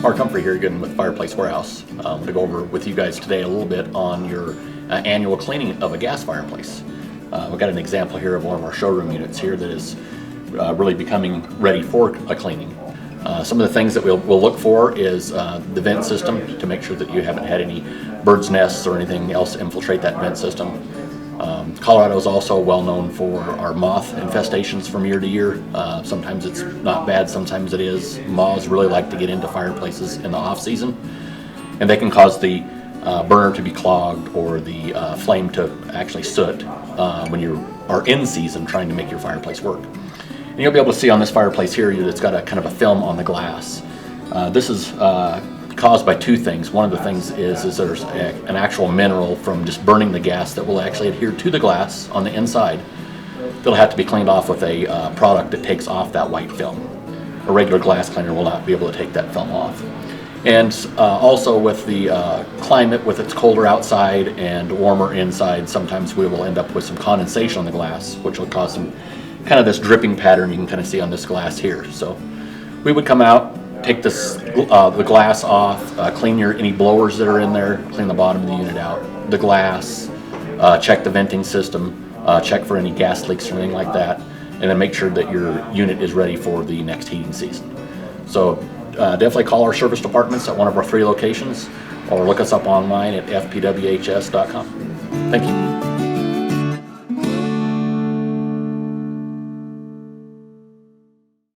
Mark Humphrey here again with Fireplace Warehouse. I'm going to go over with you guys today a little bit on your annual cleaning of a gas fireplace. We've got an example here of one of our showroom units here that is really becoming ready for a cleaning. Some of the things that we'll look for is the vent system to make sure that you haven't had any bird's nests or anything else infiltrate that vent system. Colorado is also well known for our moth infestations from year to year. Sometimes it's not bad, sometimes it is. Moths really like to get into fireplaces in the off season, and they can cause the burner to be clogged or the flame to actually soot when you are in season trying to make your fireplace work. And you'll be able to see on this fireplace here that it's got a kind of a film on the glass. This is caused by two things. One of the things is there's an actual mineral from just burning the gas that will actually adhere to the glass on the inside. That'll have to be cleaned off with a product that takes off that white film. A regular glass cleaner will not be able to take that film off. And also with the climate, with it's colder outside and warmer inside, sometimes we will end up with some condensation on the glass, which will cause some kind of this dripping pattern you can kind of see on this glass here. So we would come out, take this the glass off, clean any blowers that are in there, clean the bottom of the unit out, the glass, check the venting system, check for any gas leaks or anything like that, and then make sure that your unit is ready for the next heating season. So definitely call our service departments at one of our 3 locations, or look us up online at fpwhs.com. Thank you.